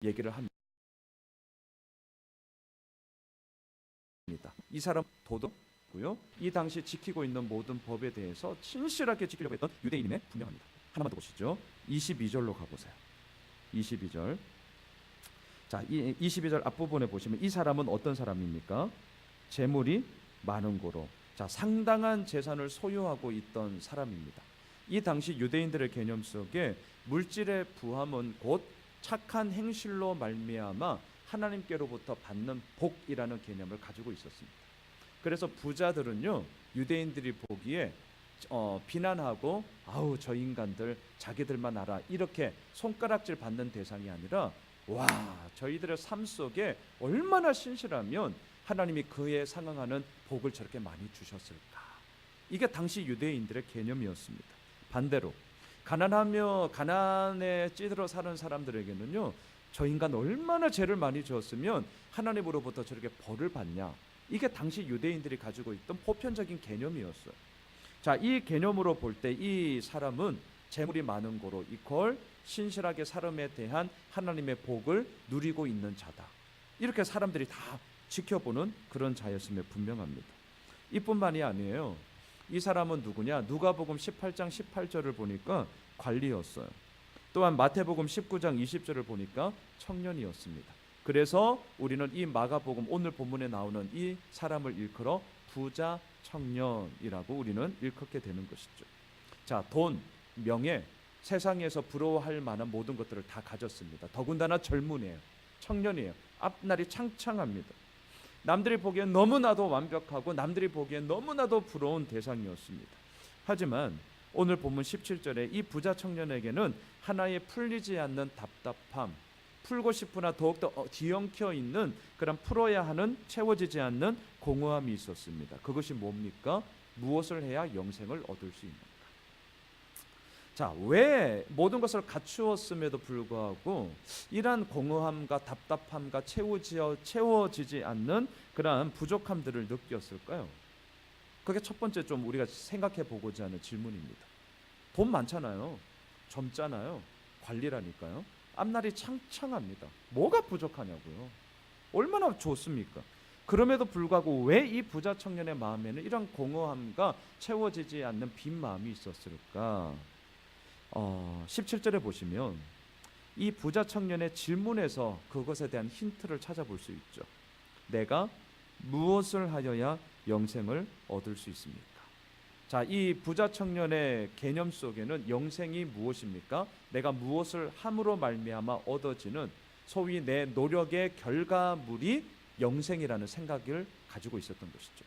얘기를 합니다. 이 사람 도덕고요. 이 당시 지키고 있는 모든 법에 대해서 진실하게 지키려고 했던 유대인임에 분명합니다. 하나만 더 보시죠. 22절로 가보세요. 22절. 자, 이 22절 앞부분에 보시면 이 사람은 어떤 사람입니까? 재물이 많은 고로, 자, 상당한 재산을 소유하고 있던 사람입니다. 이 당시 유대인들의 개념 속에 물질의 부함은 곧 착한 행실로 말미암아 하나님께로부터 받는 복이라는 개념을 가지고 있었습니다. 그래서 부자들은요, 유대인들이 보기에 비난하고 아우 저 인간들 자기들만 알아 이렇게 손가락질 받는 대상이 아니라, 와, 저희들의 삶 속에 얼마나 신실하면 하나님이 그에 상응하는 복을 저렇게 많이 주셨을까. 이게 당시 유대인들의 개념이었습니다. 반대로 가난하며 가난에 찌들어 사는 사람들에게는요, 저 인간 얼마나 죄를 많이 지었으면 하나님으로부터 저렇게 벌을 받냐. 이게 당시 유대인들이 가지고 있던 보편적인 개념이었어요. 자, 이 개념으로 볼 때 이 사람은 재물이 많은 고로 이퀄 신실하게 삶에 대한 하나님의 복을 누리고 있는 자다. 이렇게 사람들이 다 지켜보는 그런 자였음에 분명합니다. 이뿐만이 아니에요. 이 사람은 누구냐? 누가복음 18장 18절을 보니까 관리였어요. 또한 마태복음 19장 20절을 보니까 청년이었습니다. 그래서 우리는 이 마가복음 오늘 본문에 나오는 이 사람을 일컬어 부자 청년이라고 우리는 일컫게 되는 것이죠. 자, 돈, 명예, 세상에서 부러워할 만한 모든 것들을 다 가졌습니다. 더군다나 젊은이에요. 청년이에요. 앞날이 창창합니다. 남들이 보기엔 너무나도 완벽하고 남들이 보기엔 너무나도 부러운 대상이었습니다. 하지만 오늘 본문 17절에 이 부자 청년에게는 하나의 풀리지 않는 답답함, 풀고 싶으나 더욱더 뒤엉켜 있는 그런 풀어야 하는 채워지지 않는 공허함이 있었습니다. 그것이 뭡니까? 무엇을 해야 영생을 얻을 수 있는가? 자, 왜 모든 것을 갖추었음에도 불구하고 이러한 공허함과 답답함과 채워지지 않는 그러한 부족함들을 느꼈을까요? 그게 첫 번째 좀 우리가 생각해 보고자 하는 질문입니다. 돈 많잖아요. 젊잖아요. 관리라니까요. 앞날이 창창합니다. 뭐가 부족하냐고요. 얼마나 좋습니까? 그럼에도 불구하고 왜 이 부자 청년의 마음에는 이런 공허함과 채워지지 않는 빈 마음이 있었을까? 17절에 보시면 이 부자 청년의 질문에서 그것에 대한 힌트를 찾아볼 수 있죠. 내가 무엇을 하여야 영생을 얻을 수 있습니까? 자, 이 부자 청년의 개념 속에는 영생이 무엇입니까? 내가 무엇을 함으로 말미암아 얻어지는 소위 내 노력의 결과물이 영생이라는 생각을 가지고 있었던 것이죠.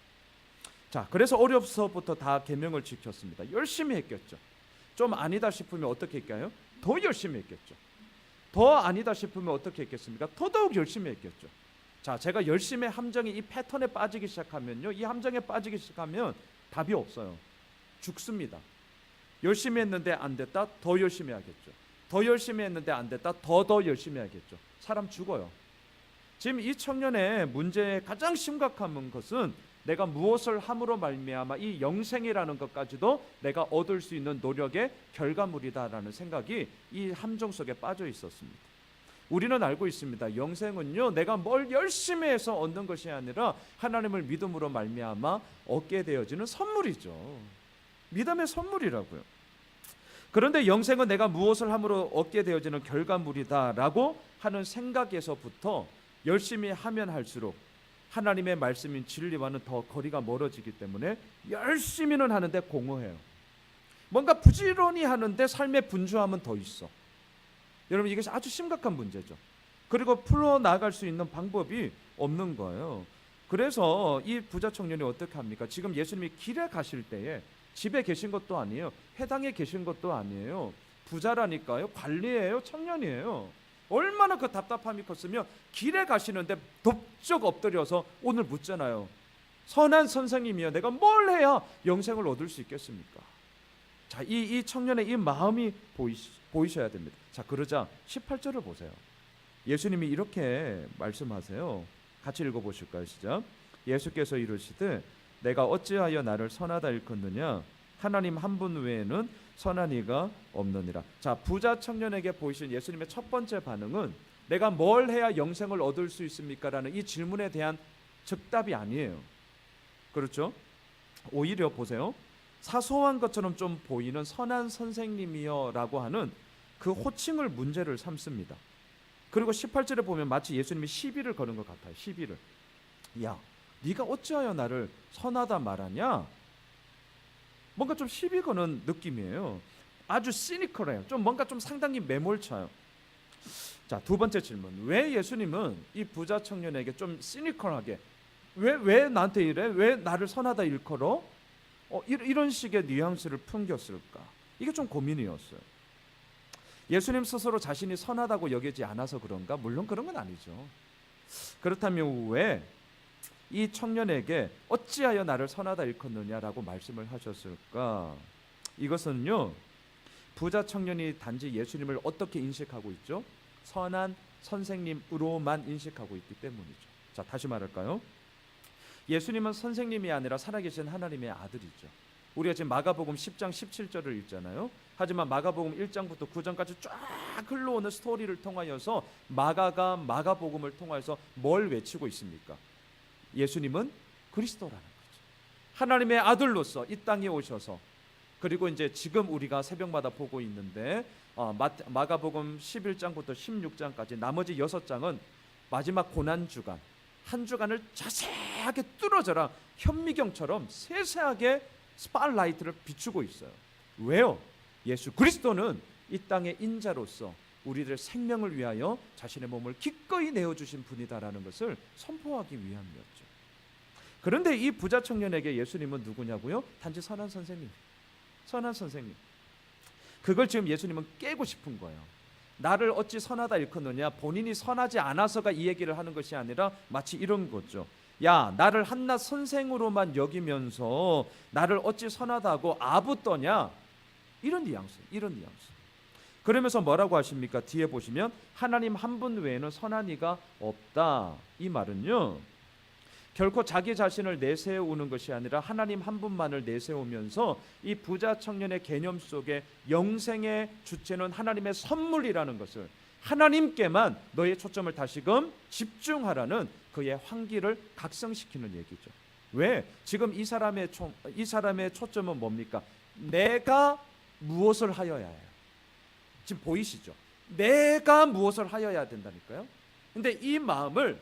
자, 그래서 어려서부터 다 계명을 지켰습니다. 열심히 했겠죠. 좀 아니다 싶으면 어떻게 할까요? 더 열심히 했겠죠. 더 아니다 싶으면 어떻게 했겠습니까? 더더욱 열심히 했겠죠. 자, 제가 열심의 함정이 이 패턴에 빠지기 시작하면요, 이 함정에 빠지기 시작하면 답이 없어요. 죽습니다. 열심히 했는데 안 됐다? 더 열심히 하겠죠. 더 열심히 했는데 안 됐다? 더 열심히 하겠죠. 사람 죽어요. 지금 이 청년의 문제의 가장 심각한 것은 내가 무엇을 함으로 말미암아 이 영생이라는 것까지도 내가 얻을 수 있는 노력의 결과물이다라는 생각이 이 함정 속에 빠져 있었습니다. 우리는 알고 있습니다. 영생은요, 내가 뭘 열심히 해서 얻는 것이 아니라 하나님을 믿음으로 말미암아 얻게 되어지는 선물이죠. 믿음의 선물이라고요. 그런데 영생은 내가 무엇을 함으로 얻게 되어지는 결과물이다라고 하는 생각에서부터 열심히 하면 할수록 하나님의 말씀인 진리와는 더 거리가 멀어지기 때문에 열심히는 하는데 공허해요. 뭔가 부지런히 하는데 삶의 분주함은 더 있어. 여러분, 이것이 아주 심각한 문제죠. 그리고 풀어나갈 수 있는 방법이 없는 거예요. 그래서 이 부자 청년이 어떻게 합니까? 지금 예수님이 길에 가실 때에 집에 계신 것도 아니에요. 회당에 계신 것도 아니에요. 부자라니까요. 관리예요. 청년이에요. 얼마나 그 답답함이 컸으면 길에 가시는데 덥적 엎드려서 오늘 묻잖아요. 선한 선생님이여, 내가 뭘 해야 영생을 얻을 수 있겠습니까? 자, 이 청년의 이 마음이 보이셔야 됩니다. 자, 그러자 18절을 보세요. 예수님이 이렇게 말씀하세요. 같이 읽어보실까요? 시작. 예수께서 이르시되 내가 어찌하여 나를 선하다 일컫느냐? 하나님 한 분 외에는 선한 이가 없느니라. 자, 부자 청년에게 보이신 예수님의 첫 번째 반응은 내가 뭘 해야 영생을 얻을 수 있습니까? 라는 이 질문에 대한 즉답이 아니에요. 그렇죠? 오히려 보세요. 사소한 것처럼 좀 보이는 선한 선생님이여 라고 하는 그 호칭을 문제를 삼습니다. 그리고 18절에 보면 마치 예수님이 시비를 거는 것 같아요. 시비를. 야, 네가 어찌하여 나를 선하다 말하냐? 뭔가 좀 시비 거는 느낌이에요. 아주 시니컬해요. 좀 뭔가 좀 상당히 매몰차요. 자, 두 번째 질문. 왜 예수님은 이 부자 청년에게 좀 시니컬하게 왜 나한테 이래? 왜 나를 선하다 일컬어? 이런 식의 뉘앙스를 풍겼을까? 이게 좀 고민이었어요. 예수님 스스로 자신이 선하다고 여기지 않아서 그런가? 물론 그런 건 아니죠. 그렇다면 왜 이 청년에게 어찌하여 나를 선하다 일컫느냐라고 말씀을 하셨을까? 이것은요, 부자 청년이 단지 예수님을 어떻게 인식하고 있죠? 선한 선생님으로만 인식하고 있기 때문이죠. 자, 다시 말할까요? 예수님은 선생님이 아니라 살아계신 하나님의 아들이죠. 우리가 지금 마가복음 10장 17절을 읽잖아요. 하지만 마가복음 1장부터 9장까지 쫙 흘러오는 스토리를 통하여서 마가가 마가복음을 통하여서 뭘 외치고 있습니까? 예수님은 그리스도라는 거죠. 하나님의 아들로서 이 땅에 오셔서, 그리고 이제 지금 우리가 새벽마다 보고 있는데 마가복음 11장부터 16장까지 나머지 6장은 마지막 고난주간, 한 주간을 자세하게 뚫어져라 현미경처럼 세세하게 스팟라이트를 비추고 있어요. 왜요? 예수 그리스도는 이 땅의 인자로서 우리들의 생명을 위하여 자신의 몸을 기꺼이 내어주신 분이다라는 것을 선포하기 위함이었죠. 그런데 이 부자 청년에게 예수님은 누구냐고요? 단지 선한 선생님. 선한 선생님. 그걸 지금 예수님은 깨고 싶은 거예요. 나를 어찌 선하다 일컫느냐? 본인이 선하지 않아서가 이 얘기를 하는 것이 아니라 마치 이런 거죠. 야, 나를 한낱 선생으로만 여기면서 나를 어찌 선하다고 아부떠냐? 이런 뉘앙스. 그러면서 뭐라고 하십니까? 뒤에 보시면 하나님 한 분 외에는 선한 이가 없다. 이 말은요, 결코 자기 자신을 내세우는 것이 아니라 하나님 한 분만을 내세우면서 이 부자 청년의 개념 속에 영생의 주체는 하나님의 선물이라는 것을, 하나님께만 너의 초점을 다시금 집중하라는 그의 환기를 각성시키는 얘기죠. 왜? 지금 이 사람의 초점은 뭡니까? 내가 무엇을 하여야 해요. 지금 보이시죠? 내가 무엇을 하여야 된다니까요. 근데 이 마음을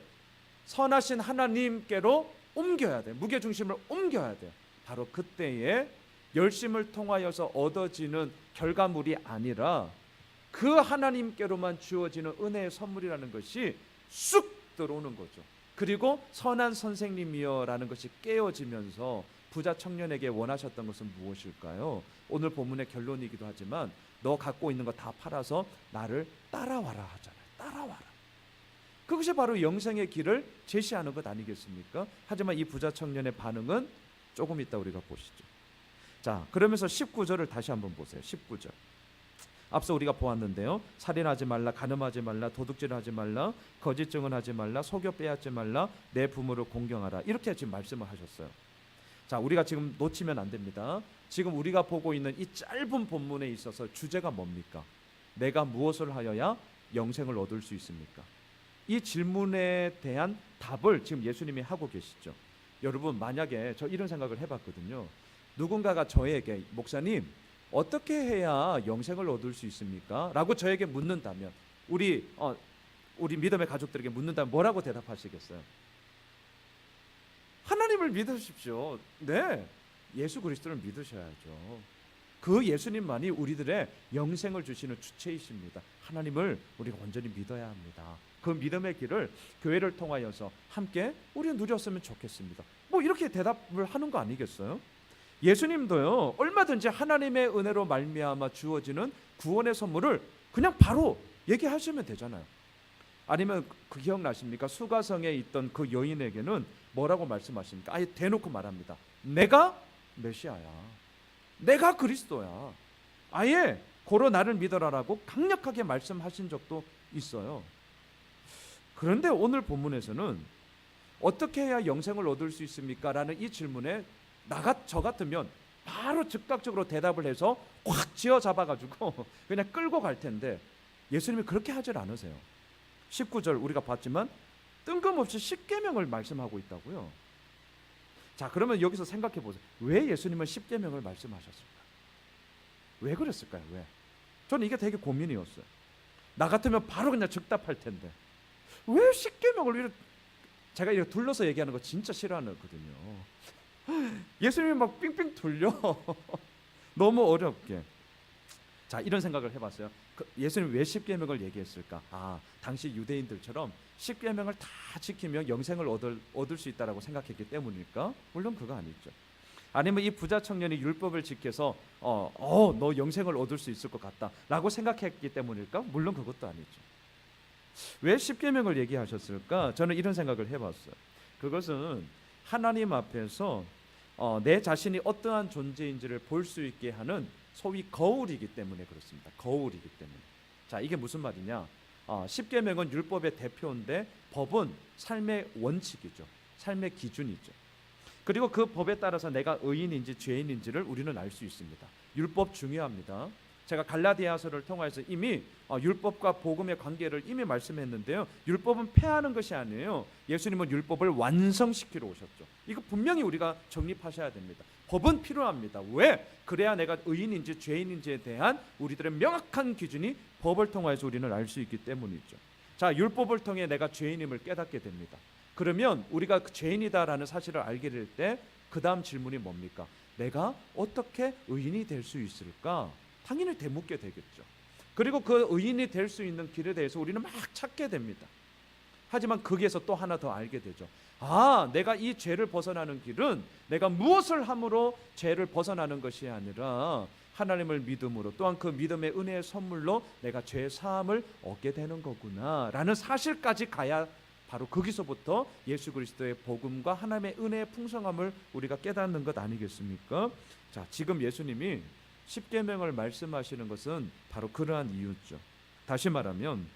선하신 하나님께로 옮겨야 돼요. 무게중심을 옮겨야 돼요. 바로 그때에 열심을 통하여서 얻어지는 결과물이 아니라 그 하나님께로만 주어지는 은혜의 선물이라는 것이 쑥 들어오는 거죠. 그리고 선한 선생님이여라는 것이 깨어지면서 부자 청년에게 원하셨던 것은 무엇일까요? 오늘 본문의 결론이기도 하지만 너 갖고 있는 거 다 팔아서 나를 따라와라 하잖아요. 따라와라. 그것이 바로 영생의 길을 제시하는 것 아니겠습니까? 하지만 이 부자 청년의 반응은 조금 이따 우리가 보시죠. 자, 그러면서 19절을 다시 한번 보세요. 19절. 앞서 우리가 보았는데요. 살인하지 말라, 간음하지 말라, 도둑질하지 말라, 거짓 증언하지 말라, 속여 빼앗지 말라, 내 부모를 공경하라. 이렇게 지금 말씀을 하셨어요. 자, 우리가 지금 놓치면 안 됩니다. 지금 우리가 보고 있는 이 짧은 본문에 있어서 주제가 뭡니까? 내가 무엇을 하여야 영생을 얻을 수 있습니까? 이 질문에 대한 답을 지금 예수님이 하고 계시죠. 여러분, 만약에 저 이런 생각을 해봤거든요. 누군가가 저에게 목사님 어떻게 해야 영생을 얻을 수 있습니까? 라고 저에게 묻는다면, 우리 믿음의 가족들에게 묻는다면 뭐라고 대답하시겠어요? 하나님을 믿으십시오. 네, 예수 그리스도를 믿으셔야죠. 그 예수님만이 우리들의 영생을 주시는 주체이십니다. 하나님을 우리가 온전히 믿어야 합니다. 그 믿음의 길을 교회를 통하여서 함께 우리는 누렸으면 좋겠습니다. 뭐 이렇게 대답을 하는 거 아니겠어요? 예수님도요, 얼마든지 하나님의 은혜로 말미암아 주어지는 구원의 선물을 그냥 바로 얘기하시면 되잖아요. 아니면 그 기억나십니까? 수가성에 있던 그 여인에게는 뭐라고 말씀하십니까? 아예 대놓고 말합니다. 내가 메시아야. 내가 그리스도야. 아예 고로 나를 믿어라라고 강력하게 말씀하신 적도 있어요. 그런데 오늘 본문에서는 어떻게 해야 영생을 얻을 수 있습니까? 라는 이 질문에 저 같으면 바로 즉각적으로 대답을 해서 확 쥐어잡아가지고 그냥 끌고 갈 텐데 예수님이 그렇게 하질 않으세요. 19절 우리가 봤지만 뜬금없이 십계명을 말씀하고 있다고요. 자, 그러면 여기서 생각해 보세요. 왜 예수님은 십계명을 말씀하셨을까? 왜 그랬을까요? 왜? 저는 이게 되게 고민이었어요. 나 같으면 바로 그냥 즉답할 텐데 왜 십계명을 제가 이렇게 둘러서 얘기하는 거 진짜 싫어하거든요. 예수님이 막 삥삥 돌려 너무 어렵게. 자, 이런 생각을 해봤어요. 예수님 왜 십계명을 얘기했을까? 당시 유대인들처럼 십계명을 다 지키면 영생을 얻을 수 있다라고 생각했기 때문일까? 물론 그거 아니죠. 아니면 이 부자 청년이 율법을 지켜서 너 영생을 얻을 수 있을 것 같다라고 생각했기 때문일까? 물론 그것도 아니죠. 왜 십계명을 얘기하셨을까? 저는 이런 생각을 해봤어요. 그것은 하나님 앞에서 내 자신이 어떠한 존재인지를 볼 수 있게 하는 소위 거울이기 때문에 그렇습니다. 거울이기 때문에. 자, 이게 무슨 말이냐? 십계명은 율법의 대표인데 법은 삶의 원칙이죠. 삶의 기준이죠. 그리고 그 법에 따라서 내가 의인인지 죄인인지를 우리는 알 수 있습니다. 율법 중요합니다. 제가 갈라디아서를 통해서 이미 율법과 복음의 관계를 이미 말씀했는데요. 율법은 폐하는 것이 아니에요. 예수님은 율법을 완성시키러 오셨죠. 이거 분명히 우리가 정립하셔야 됩니다. 법은 필요합니다. 왜? 그래야 내가 의인인지 죄인인지에 대한 우리들의 명확한 기준이 법을 통해서 우리는 알 수 있기 때문이죠. 자, 율법을 통해 내가 죄인임을 깨닫게 됩니다. 그러면 우리가 죄인이다라는 사실을 알게 될 때 그 다음 질문이 뭡니까? 내가 어떻게 의인이 될 수 있을까? 당연히 되묻게 되겠죠. 그리고 그 의인이 될 수 있는 길에 대해서 우리는 막 찾게 됩니다. 하지만 거기에서 또 하나 더 알게 되죠. 내가 이 죄를 벗어나는 길은 내가 무엇을 함으로 죄를 벗어나는 것이 아니라 하나님을 믿음으로, 또한 그 믿음의 은혜의 선물로 내가 죄 사함을 얻게 되는 거구나 라는 사실까지 가야 바로 거기서부터 예수 그리스도의 복음과 하나님의 은혜의 풍성함을 우리가 깨닫는 것 아니겠습니까? 자, 지금 예수님이 십계명을 말씀하시는 것은 바로 그러한 이유죠. 다시 말하면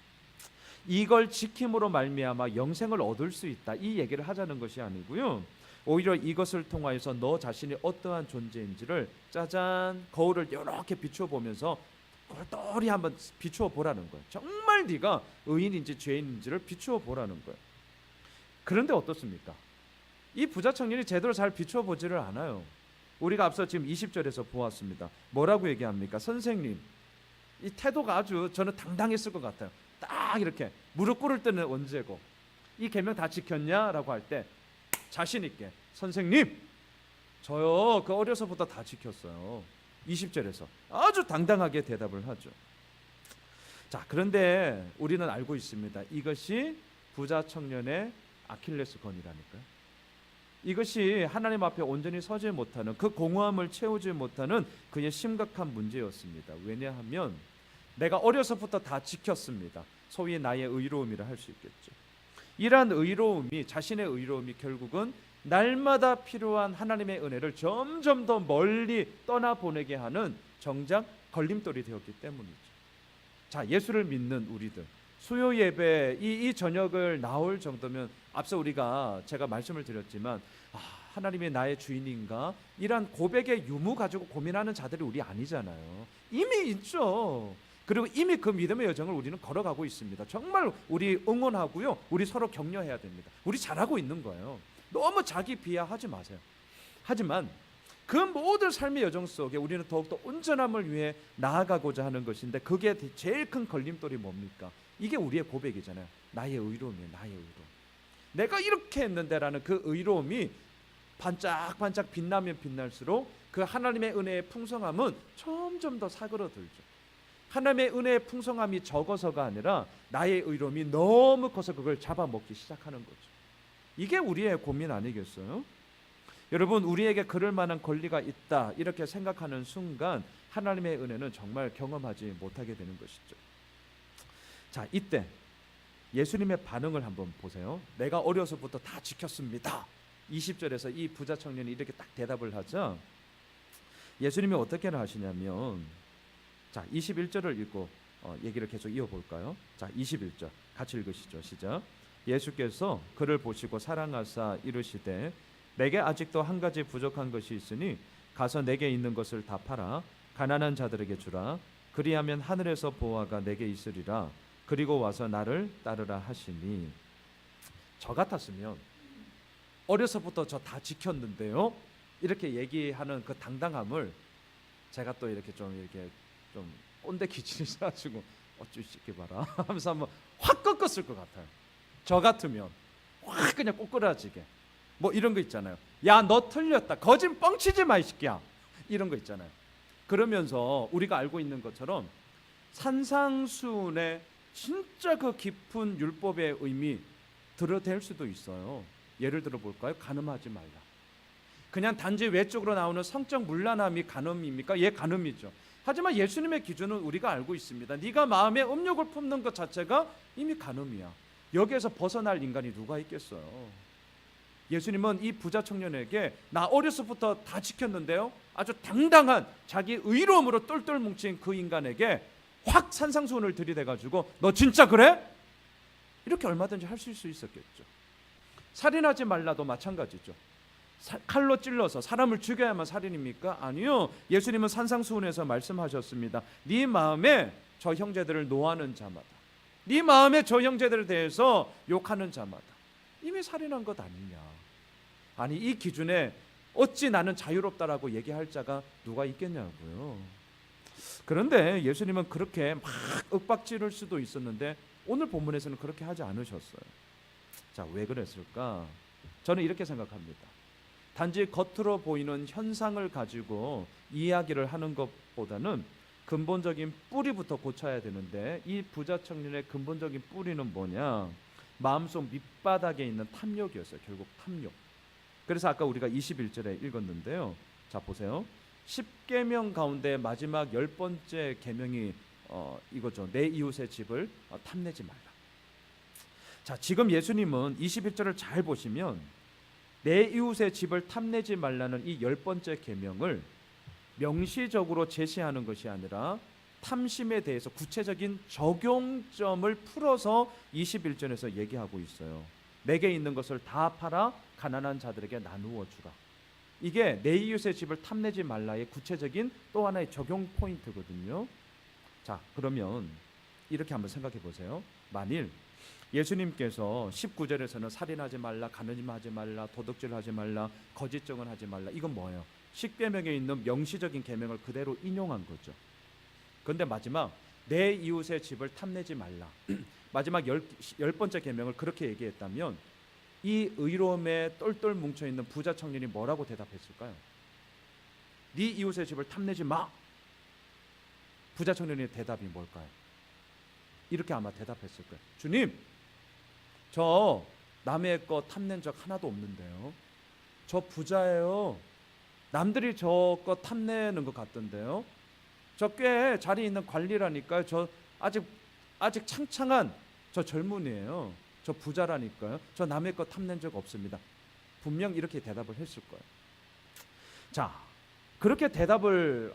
이걸 지킴으로 말미암아 영생을 얻을 수 있다, 이 얘기를 하자는 것이 아니고요. 오히려 이것을 통하여서 너 자신이 어떠한 존재인지를 짜잔 거울을 이렇게 비춰보면서 똘똘히 한번 비추어 보라는 거예요. 정말 네가 의인인지 죄인인지를 비추어 보라는 거예요. 그런데 어떻습니까? 이 부자 청년이 제대로 잘 비추어 보지를 않아요. 우리가 앞서 지금 20절에서 보았습니다. 뭐라고 얘기합니까? 선생님, 이 태도가 아주 저는 당당했을 것 같아요. 딱 이렇게 무릎 꿇을 때는 언제고 이 계명 다 지켰냐라고 할 때 자신 있게 선생님, 저요 그 어려서부터 다 지켰어요. 20절에서 아주 당당하게 대답을 하죠. 자, 그런데 우리는 알고 있습니다. 이것이 부자 청년의 아킬레스건이라니까요. 이것이 하나님 앞에 온전히 서지 못하는, 그 공허함을 채우지 못하는 그의 심각한 문제였습니다. 왜냐하면 내가 어려서부터 다 지켰습니다. 소위 나의 의로움이라 할 수 있겠죠. 이러한 의로움이, 자신의 의로움이 결국은 날마다 필요한 하나님의 은혜를 점점 더 멀리 떠나보내게 하는 정작 걸림돌이 되었기 때문이죠. 자, 예수를 믿는 우리들, 수요 예배 이 저녁을 나올 정도면 앞서 제가 말씀을 드렸지만 하나님이 나의 주인인가, 이런 고백의 유무 가지고 고민하는 자들이 우리 아니잖아요. 이미 있죠. 그리고 이미 그 믿음의 여정을 우리는 걸어가고 있습니다. 정말 우리 응원하고요, 우리 서로 격려해야 됩니다. 우리 잘하고 있는 거예요. 너무 자기 비하하지 마세요. 하지만 그 모든 삶의 여정 속에 우리는 더욱더 온전함을 위해 나아가고자 하는 것인데, 그게 제일 큰 걸림돌이 뭡니까? 이게 우리의 고백이잖아요. 나의 의로움이에요. 나의 의로움. 내가 이렇게 했는데라는 그 의로움이 반짝반짝 빛나면 빛날수록 그 하나님의 은혜의 풍성함은 점점 더 사그러들죠. 하나님의 은혜의 풍성함이 적어서가 아니라 나의 의로움이 너무 커서 그걸 잡아먹기 시작하는 거죠. 이게 우리의 고민 아니겠어요? 여러분, 우리에게 그럴 만한 권리가 있다 이렇게 생각하는 순간 하나님의 은혜는 정말 경험하지 못하게 되는 것이죠. 자, 이때 예수님의 반응을 한번 보세요. 내가 어려서부터 다 지켰습니다. 20절에서 이 부자 청년이 이렇게 딱 대답을 하자 예수님이 어떻게 하시냐면, 자 21절을 읽고 얘기를 계속 이어볼까요? 자 21절 같이 읽으시죠. 시작. 예수께서 그를 보시고 사랑하사 이르시되 내게 아직도 한 가지 부족한 것이 있으니 가서 내게 있는 것을 다 팔아 가난한 자들에게 주라. 그리하면 하늘에서 보화가 내게 있으리라. 그리고 와서 나를 따르라 하시니. 저 같았으면 어려서부터 저 다 지켰는데요, 이렇게 얘기하는 그 당당함을 제가 또 이렇게 좀 꼰대 기질이 있어가지고 어쭈시게 봐라 하면서 한번 확 꺾었을 것 같아요. 저 같으면 확 그냥 꼬꾸라지게 뭐 이런 거 있잖아요. 야, 너 틀렸다, 거짓 뻥치지 마 이 새끼야, 이런 거 있잖아요. 그러면서 우리가 알고 있는 것처럼 산상수훈의 진짜 그 깊은 율법의 의미 들어댈 수도 있어요. 예를 들어 볼까요? 간음하지 말라. 그냥 단지 외적으로 나오는 성적 문란함이 간음입니까? 예, 간음이죠. 하지만 예수님의 기준은 우리가 알고 있습니다. 네가 마음에 음욕을 품는 것 자체가 이미 간음이야. 여기에서 벗어날 인간이 누가 있겠어요? 예수님은 이 부자 청년에게 나 어려서부터 다 지켰는데요, 아주 당당한 자기 의로움으로 똘똘 뭉친 그 인간에게 확 산상수훈을 들이대가지고 너 진짜 그래? 이렇게 얼마든지 할 수 있었겠죠. 살인하지 말라도 마찬가지죠. 칼로 찔러서 사람을 죽여야만 살인입니까? 아니요. 예수님은 산상수훈에서 말씀하셨습니다. 네 마음에 저 형제들을 노하는 자마다, 네 마음에 저 형제들에 대해서 욕하는 자마다 이미 살인한 것 아니냐. 아니, 이 기준에 어찌 나는 자유롭다라고 얘기할 자가 누가 있겠냐고요. 그런데 예수님은 그렇게 막 윽박지를 수도 있었는데 오늘 본문에서는 그렇게 하지 않으셨어요. 자, 왜 그랬을까? 저는 이렇게 생각합니다. 단지 겉으로 보이는 현상을 가지고 이야기를 하는 것보다는 근본적인 뿌리부터 고쳐야 되는데, 이 부자 청년의 근본적인 뿌리는 뭐냐? 마음속 밑바닥에 있는 탐욕이었어요. 결국 탐욕. 그래서 아까 우리가 21절에 읽었는데요. 자, 보세요. 10계명 가운데 마지막 10번째 계명이 이거죠. 내 이웃의 집을 탐내지 말라. 자, 지금 예수님은 21절을 잘 보시면 내 이웃의 집을 탐내지 말라는 이 10번째 계명을 명시적으로 제시하는 것이 아니라 탐심에 대해서 구체적인 적용점을 풀어서 21절에서 얘기하고 있어요. 내게 있는 것을 다 팔아 가난한 자들에게 나누어 주라. 이게 내 이웃의 집을 탐내지 말라의 구체적인 또 하나의 적용 포인트거든요. 자, 그러면 이렇게 한번 생각해 보세요. 만일 예수님께서 19절에서는 살인하지 말라, 간음하지 말라, 도둑질하지 말라, 거짓 증언하지 말라, 이건 뭐예요? 십계명에 있는 명시적인 계명을 그대로 인용한 거죠. 그런데 마지막 내 이웃의 집을 탐내지 말라, 마지막 열 번째 계명을 그렇게 얘기했다면 이 의로움에 똘똘 뭉쳐있는 부자 청년이 뭐라고 대답했을까요? 네 이웃의 집을 탐내지 마. 부자 청년의 대답이 뭘까요? 이렇게 아마 대답했을 거예요. 주님, 저 남의 거 탐낸 적 하나도 없는데요. 저 부자예요. 남들이 저 거 탐내는 것 같던데요. 저 꽤 자리 있는 관리라니까요. 저 아직 창창한 저 젊은이에요. 저 부자라니까요. 저 남의 거 탐낸 적 없습니다. 분명 이렇게 대답을 했을 거예요. 자, 그렇게 대답을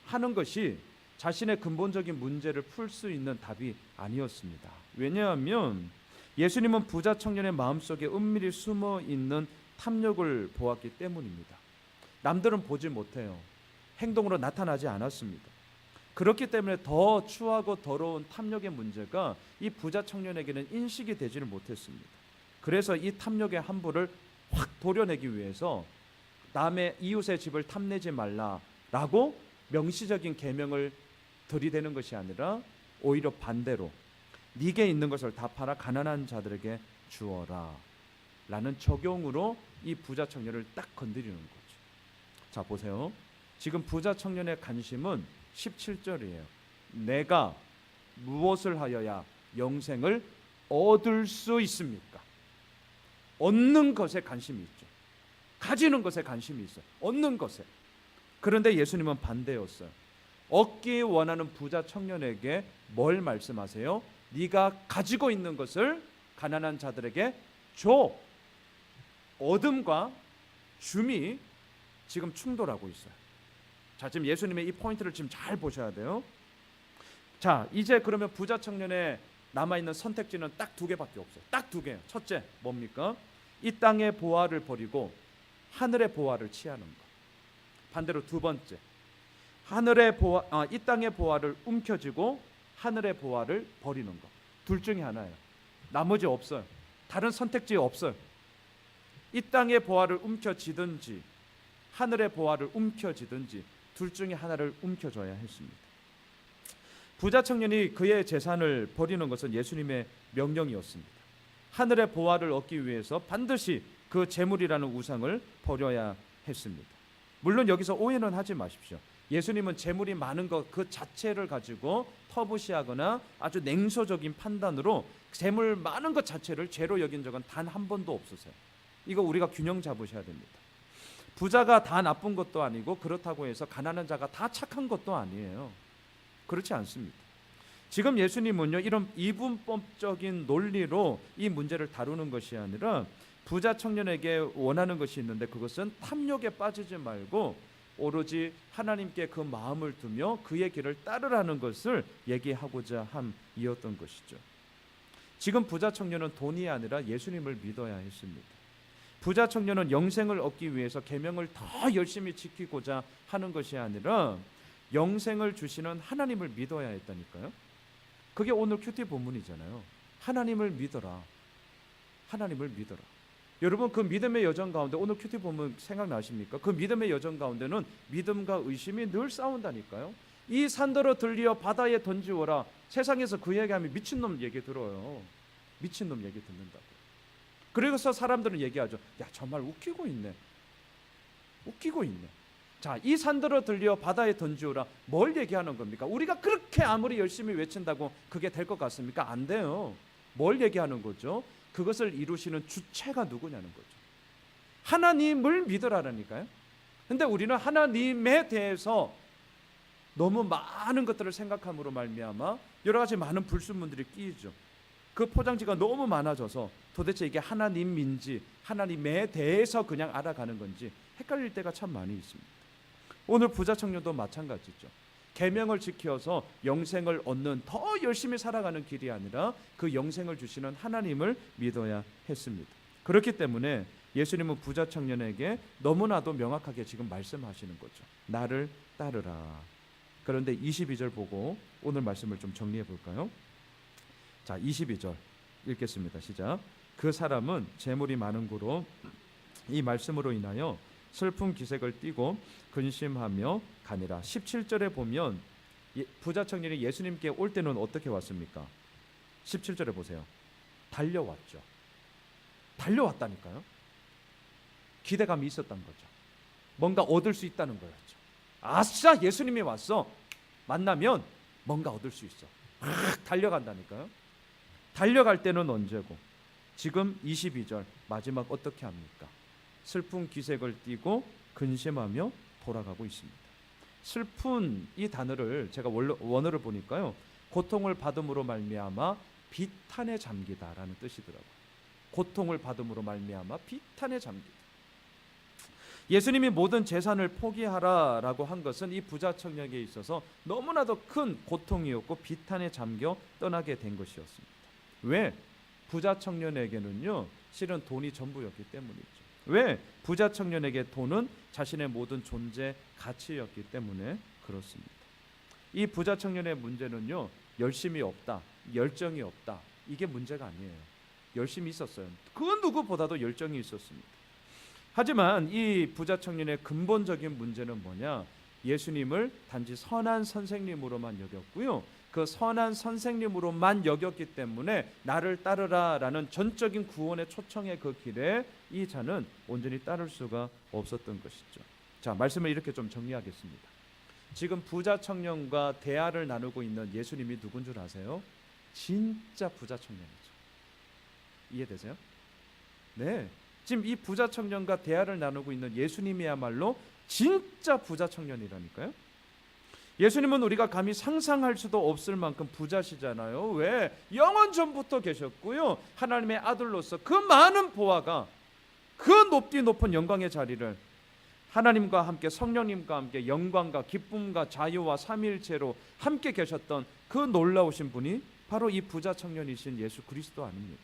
하는 것이 자신의 근본적인 문제를 풀 수 있는 답이 아니었습니다. 왜냐하면 예수님은 부자 청년의 마음속에 은밀히 숨어 있는 탐욕을 보았기 때문입니다. 남들은 보지 못해요. 행동으로 나타나지 않았습니다. 그렇기 때문에 더 추하고 더러운 탐욕의 문제가 이 부자 청년에게는 인식이 되지를 못했습니다. 그래서 이 탐욕의 함부를 확 도려내기 위해서 남의 이웃의 집을 탐내지 말라라고 명시적인 계명을 들이대는 것이 아니라 오히려 반대로 네게 있는 것을 다 팔아 가난한 자들에게 주어라 라는 적용으로 이 부자 청년을 딱 건드리는 거죠. 자, 보세요. 지금 부자 청년의 관심은 17절이에요. 내가 무엇을 하여야 영생을 얻을 수 있습니까? 얻는 것에 관심이 있죠. 가지는 것에 관심이 있어요. 얻는 것에. 그런데 예수님은 반대였어요. 얻기 원하는 부자 청년에게 뭘 말씀하세요? 네가 가지고 있는 것을 가난한 자들에게 줘. 얻음과 줌이 지금 충돌하고 있어요. 자, 지금 예수님의 이 포인트를 지금 잘 보셔야 돼요. 자, 이제 그러면 부자 청년의 남아있는 선택지는 딱 두 개밖에 없어요. 딱 두 개예요. 첫째, 뭡니까? 이 땅의 보화를 버리고 하늘의 보화를 취하는 것. 반대로 두 번째, 이 땅의 보화를 움켜쥐고 하늘의 보화를 버리는 것. 둘 중에 하나예요. 나머지 없어요. 다른 선택지 없어요. 이 땅의 보화를 움켜쥐든지 하늘의 보화를 움켜쥐든지 둘 중에 하나를 움켜줘야 했습니다. 부자 청년이 그의 재산을 버리는 것은 예수님의 명령이었습니다. 하늘의 보화를 얻기 위해서 반드시 그 재물이라는 우상을 버려야 했습니다. 물론 여기서 오해는 하지 마십시오. 예수님은 재물이 많은 것 그 자체를 가지고 터부시하거나 아주 냉소적인 판단으로 재물 많은 것 자체를 죄로 여긴 적은 단 한 번도 없으세요. 이거 우리가 균형 잡으셔야 됩니다. 부자가 다 나쁜 것도 아니고 그렇다고 해서 가난한 자가 다 착한 것도 아니에요. 그렇지 않습니다. 지금 예수님은요, 이런 이분법적인 논리로 이 문제를 다루는 것이 아니라 부자 청년에게 원하는 것이 있는데 그것은 탐욕에 빠지지 말고 오로지 하나님께 그 마음을 두며 그의 길을 따르라는 것을 얘기하고자 함이었던 것이죠. 지금 부자 청년은 돈이 아니라 예수님을 믿어야 했습니다. 부자 청년은 영생을 얻기 위해서 계명을 더 열심히 지키고자 하는 것이 아니라 영생을 주시는 하나님을 믿어야 했다니까요. 그게 오늘 큐티 본문이잖아요. 하나님을 믿어라. 하나님을 믿어라. 여러분, 그 믿음의 여정 가운데 오늘 큐티 본문 생각나십니까? 그 믿음의 여정 가운데는 믿음과 의심이 늘 싸운다니까요. 이 산더러 들리어 바다에 던지어라. 세상에서 그 얘기하면 미친놈 얘기 들어요. 미친놈 얘기 듣는다고. 그래서 사람들은 얘기하죠. 야, 정말 웃기고 있네. 웃기고 있네. 자, 이 산더러 들려 바다에 던지오라. 뭘 얘기하는 겁니까? 우리가 그렇게 아무리 열심히 외친다고 그게 될 것 같습니까? 안 돼요. 뭘 얘기하는 거죠? 그것을 이루시는 주체가 누구냐는 거죠. 하나님을 믿으라라니까요. 근데 우리는 하나님에 대해서 너무 많은 것들을 생각함으로 말미암아 여러 가지 많은 불순물들이 끼이죠. 그 포장지가 너무 많아져서 도대체 이게 하나님인지 하나님에 대해서 그냥 알아가는 건지 헷갈릴 때가 참 많이 있습니다. 오늘 부자 청년도 마찬가지죠. 계명을 지켜서 영생을 얻는 더 열심히 살아가는 길이 아니라 그 영생을 주시는 하나님을 믿어야 했습니다. 그렇기 때문에 예수님은 부자 청년에게 너무나도 명확하게 지금 말씀하시는 거죠. 나를 따르라. 그런데 22절 보고 오늘 말씀을 좀 정리해 볼까요? 자, 22절 읽겠습니다. 시작. 그 사람은 재물이 많은 고로 이 말씀으로 인하여 슬픈 기색을 띠고 근심하며 가니라. 17절에 보면 부자 청년이 예수님께 올 때는 어떻게 왔습니까? 17절에 보세요. 달려왔죠. 달려왔다니까요. 기대감이 있었던 거죠. 뭔가 얻을 수 있다는 거였죠. 아싸, 예수님이 왔어. 만나면 뭔가 얻을 수 있어. 막 달려간다니까요. 달려갈 때는 언제고? 지금 22절 마지막 어떻게 합니까? 슬픈 기색을 띠고 근심하며 돌아가고 있습니다. 슬픈 이 단어를 제가 원어를 보니까요, 고통을 받음으로 말미암아 비탄에 잠기다라는 뜻이더라고요. 고통을 받음으로 말미암아 비탄에 잠기다. 예수님이 모든 재산을 포기하라라고 한 것은 이 부자 청년에게 있어서 너무나도 큰 고통이었고 비탄에 잠겨 떠나게 된 것이었습니다. 왜? 부자 청년에게는요, 실은 돈이 전부였기 때문이죠. 왜? 부자 청년에게 돈은 자신의 모든 존재 가치였기 때문에 그렇습니다. 이 부자 청년의 문제는요, 열심이 없다, 열정이 없다, 이게 문제가 아니에요. 열심이 있었어요. 그 누구보다도 열정이 있었습니다. 하지만 이 부자 청년의 근본적인 문제는 뭐냐? 예수님을 단지 선한 선생님으로만 여겼고요, 그 선한 선생님으로만 여겼기 때문에 나를 따르라라는 전적인 구원의 초청의 그 길에 이 자는 온전히 따를 수가 없었던 것이죠. 자, 말씀을 이렇게 좀 정리하겠습니다. 지금 부자 청년과 대화를 나누고 있는 예수님이 누군 줄 아세요? 진짜 부자 청년이죠. 이해되세요? 네, 지금 이 부자 청년과 대화를 나누고 있는 예수님이야말로 진짜 부자 청년이라니까요. 예수님은 우리가 감히 상상할 수도 없을 만큼 부자시잖아요. 왜? 영원 전부터 계셨고요, 하나님의 아들로서 그 많은 보화가, 그 높디 높은 영광의 자리를 하나님과 함께 성령님과 함께 영광과 기쁨과 자유와 삼위일체로 함께 계셨던 그 놀라우신 분이 바로 이 부자 청년이신 예수 그리스도 아닙니까?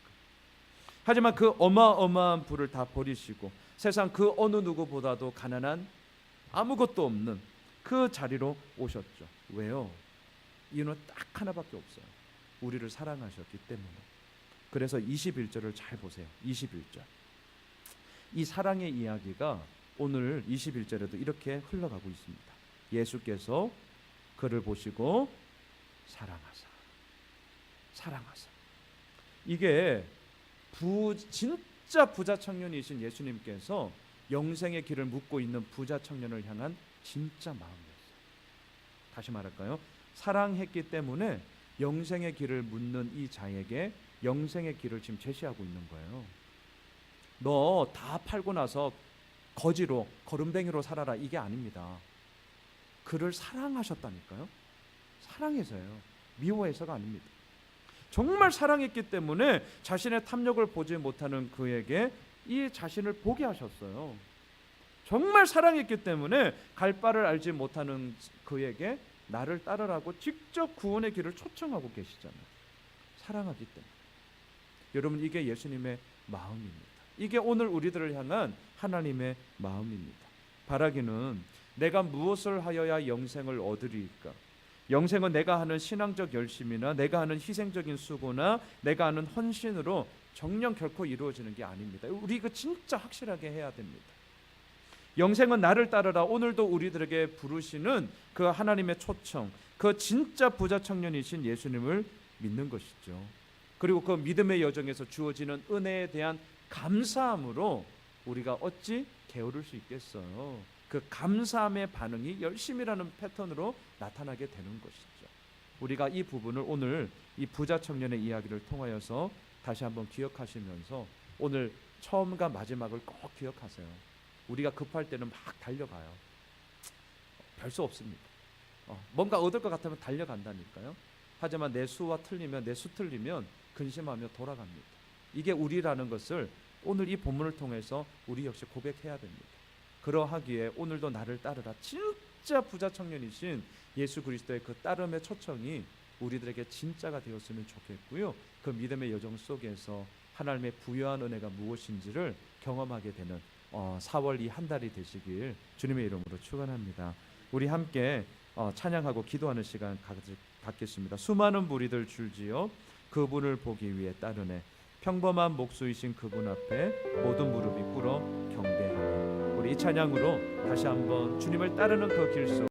하지만 그 어마어마한 부를 다 버리시고 세상 그 어느 누구보다도 가난한 아무것도 없는 그 자리로 오셨죠. 왜요? 이유는 딱 하나밖에 없어요. 우리를 사랑하셨기 때문에. 그래서 21절을 잘 보세요. 21절. 이 사랑의 이야기가 오늘 21절에도 이렇게 흘러가고 있습니다. 예수께서 그를 보시고 사랑하사. 이게 진짜 부자 청년이신 예수님께서 영생의 길을 묻고 있는 부자 청년을 향한 진짜 마음이었어요. 다시 말할까요? 사랑했기 때문에 영생의 길을 묻는 이 자에게 영생의 길을 지금 제시하고 있는 거예요. 너 다 팔고 나서 거지로 거름뱅이로 살아라, 이게 아닙니다. 그를 사랑하셨다니까요. 사랑해서요. 미워해서가 아닙니다. 정말 사랑했기 때문에 자신의 탐욕을 보지 못하는 그에게 이 자신을 보게 하셨어요. 정말 사랑했기 때문에 갈 바를 알지 못하는 그에게 나를 따르라고 직접 구원의 길을 초청하고 계시잖아요. 사랑하기 때문에. 여러분, 이게 예수님의 마음입니다. 이게 오늘 우리들을 향한 하나님의 마음입니다. 바라기는 내가 무엇을 하여야 영생을 얻으리까? 영생은 내가 하는 신앙적 열심이나 내가 하는 희생적인 수고나 내가 하는 헌신으로 정녕 결코 이루어지는 게 아닙니다. 우리 이거 진짜 확실하게 해야 됩니다. 영생은 나를 따르라. 오늘도 우리들에게 부르시는 그 하나님의 초청, 그 진짜 부자 청년이신 예수님을 믿는 것이죠. 그리고 그 믿음의 여정에서 주어지는 은혜에 대한 감사함으로 우리가 어찌 게으를 수 있겠어요. 그 감사함의 반응이 열심이라는 패턴으로 나타나게 되는 것이죠. 우리가 이 부분을 오늘 이 부자 청년의 이야기를 통하여서 다시 한번 기억하시면서 오늘 처음과 마지막을 꼭 기억하세요. 우리가 급할 때는 막 달려가요. 별 수 없습니다. 뭔가 얻을 것 같으면 달려간다니까요. 하지만 내 수 틀리면 근심하며 돌아갑니다. 이게 우리라는 것을 오늘 이 본문을 통해서 우리 역시 고백해야 됩니다. 그러하기에 오늘도 나를 따르라. 진짜 부자 청년이신 예수 그리스도의 그 따름의 초청이 우리들에게 진짜가 되었으면 좋겠고요. 그 믿음의 여정 속에서 하나님의 부유한 은혜가 무엇인지를 경험하게 되는 4월 이 한 달이 되시길 주님의 이름으로 축원합니다. 우리 함께 찬양하고 기도하는 시간 갖겠습니다. 수많은 무리들 줄지어 그분을 보기 위해 따르네. 평범한 목수이신 그분 앞에 모든 무릎이 꿇어 경배하네. 우리 이 찬양으로 다시 한번 주님을 따르는 그 길 속